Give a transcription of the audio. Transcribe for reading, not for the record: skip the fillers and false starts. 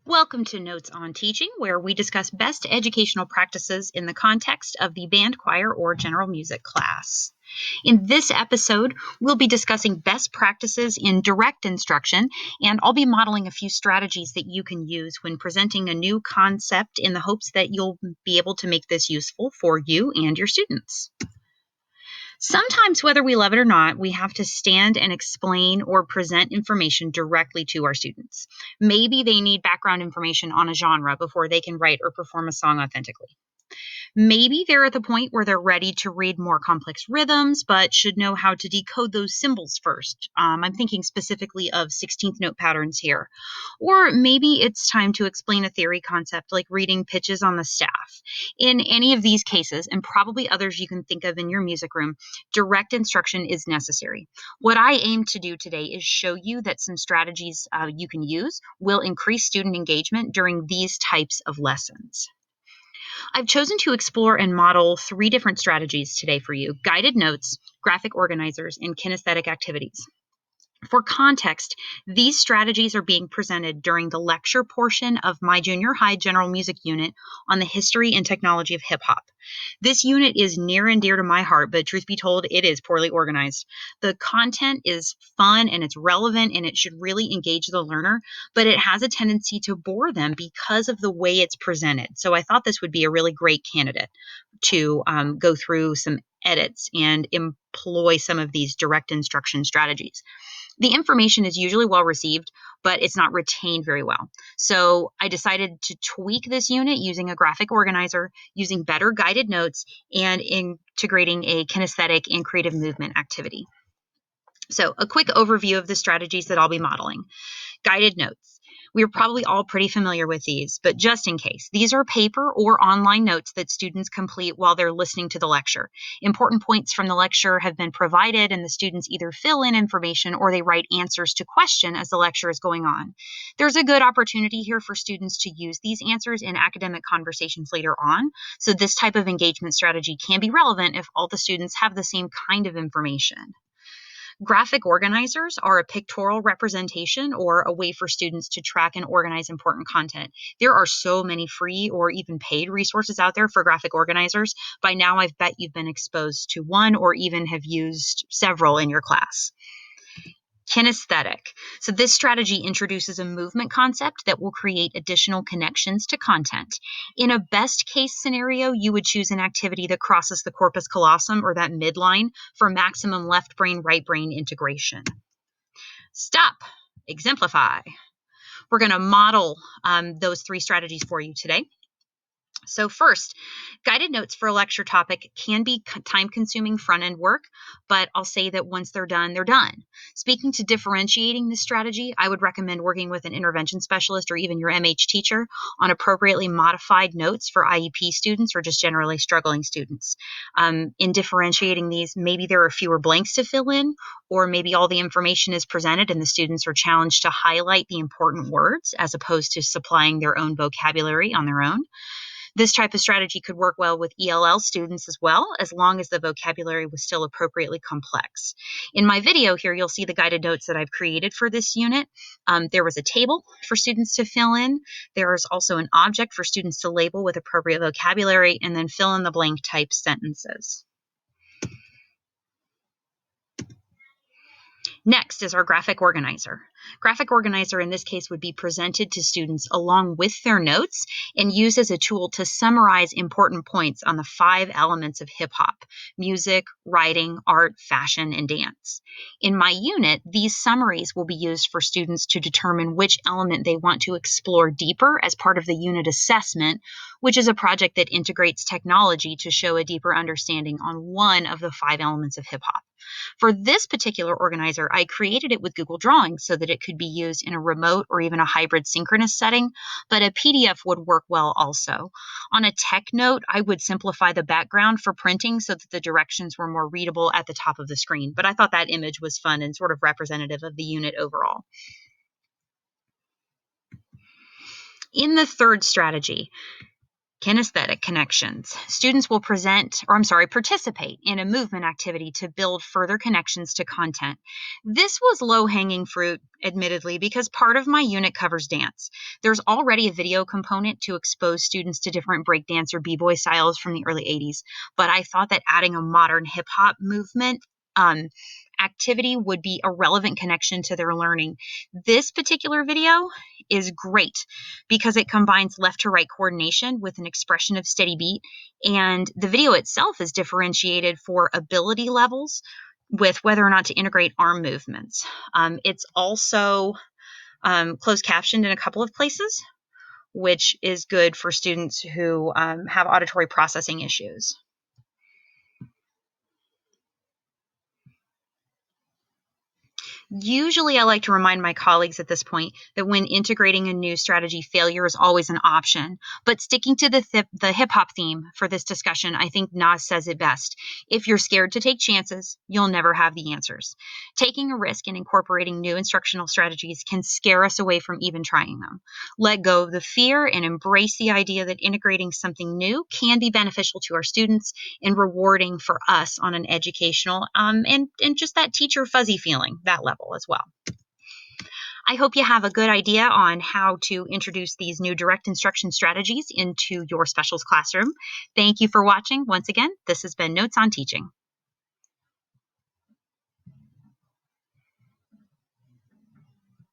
Welcome to Notes on Teaching, where we discuss best educational practices in the context of the band, choir, or general music class. In this episode, we'll be discussing best practices in direct instruction, and I'll be modeling a few strategies that you can use when presenting a new concept in the hopes that you'll be able to make this useful for you and your students. Sometimes, whether we love it or not, we have to stand and explain or present information directly to our students. Maybe they need background information on a genre before they can write or perform a song authentically. Maybe they're at the point where they're ready to read more complex rhythms, but should know how to decode those symbols first. I'm thinking specifically of 16th note patterns here. Or maybe it's time to explain a theory concept like reading pitches on the staff. In any of these cases, and probably others you can think of in your music room, direct instruction is necessary. What I aim to do today is show you that some strategies you can use will increase student engagement during these types of lessons. I've chosen to explore and model 3 different strategies today for you: guided notes, graphic organizers, and kinesthetic activities. For context, these strategies are being presented during the lecture portion of my junior high general music unit on the history and technology of hip hop. This unit is near and dear to my heart, but truth be told, it is poorly organized. The content is fun and it's relevant and it should really engage the learner, but it has a tendency to bore them because of the way it's presented. So I thought this would be a really great candidate to go through some edits and employ some of these direct instruction strategies. The information is usually well received, but it's not retained very well. So I decided to tweak this unit using a graphic organizer, using better guided notes, and integrating a kinesthetic and creative movement activity. So a quick overview of the strategies that I'll be modeling. Guided notes. We're probably all pretty familiar with these, but just in case, these are paper or online notes that students complete while they're listening to the lecture. Important points from the lecture have been provided, and the students either fill in information or they write answers to question as the lecture is going on. There's a good opportunity here for students to use these answers in academic conversations later on, so this type of engagement strategy can be relevant if all the students have the same kind of information. Graphic organizers are a pictorial representation or a way for students to track and organize important content. There are so many free or even paid resources out there for graphic organizers. By now, I bet you've been exposed to one or even have used several in your class. Kinesthetic. So this strategy introduces a movement concept that will create additional connections to content. In a best case scenario, you would choose an activity that crosses the corpus callosum or that midline for maximum left brain, right brain integration. Stop. Exemplify. We're going to model those 3 strategies for you today. So first, guided notes for a lecture topic can be time-consuming front-end work, but I'll say that once they're done, they're done. Speaking to differentiating this strategy, I would recommend working with an intervention specialist or even your MH teacher on appropriately modified notes for IEP students or just generally struggling students. In differentiating these, maybe there are fewer blanks to fill in, or maybe all the information is presented and the students are challenged to highlight the important words as opposed to supplying their own vocabulary on their own. This type of strategy could work well with ELL students as well, as long as the vocabulary was still appropriately complex. In my video here, you'll see the guided notes that I've created for this unit. There was a table for students to fill in. There is also an object for students to label with appropriate vocabulary, and then fill in the blank type sentences. Next is our graphic organizer. Graphic organizer in this case would be presented to students along with their notes and used as a tool to summarize important points on the 5 elements of hip hop: music, writing, art, fashion, and dance. In my unit, these summaries will be used for students to determine which element they want to explore deeper as part of the unit assessment, which is a project that integrates technology to show a deeper understanding on one of the 5 elements of hip hop. For this particular organizer, I created it with Google Drawings so that it could be used in a remote or even a hybrid synchronous setting, but a PDF would work well also. On a tech note, I would simplify the background for printing so that the directions were more readable at the top of the screen, but I thought that image was fun and sort of representative of the unit overall. In the third strategy, Kinesthetic connections. Students will participate in a movement activity to build further connections to content. This was low-hanging fruit, admittedly, because part of my unit covers dance. There's already a video component to expose students to different breakdance or b-boy styles from the early 80s, but I thought that adding a modern hip-hop movement activity would be a relevant connection to their learning. This particular video is great because it combines left to right coordination with an expression of steady beat, and the video itself is differentiated for ability levels with whether or not to integrate arm movements. It's also closed captioned in a couple of places, which is good for students who have auditory processing issues. Usually, I like to remind my colleagues at this point that when integrating a new strategy, failure is always an option. But sticking to the hip-hop theme for this discussion, I think Nas says it best. If you're scared to take chances, you'll never have the answers. Taking a risk and incorporating new instructional strategies can scare us away from even trying them. Let go of the fear and embrace the idea that integrating something new can be beneficial to our students and rewarding for us on an educational and just that teacher fuzzy feeling, that level as well. I hope you have a good idea on how to introduce these new direct instruction strategies into your specials classroom. Thank you for watching. Once again, this has been Notes on Teaching.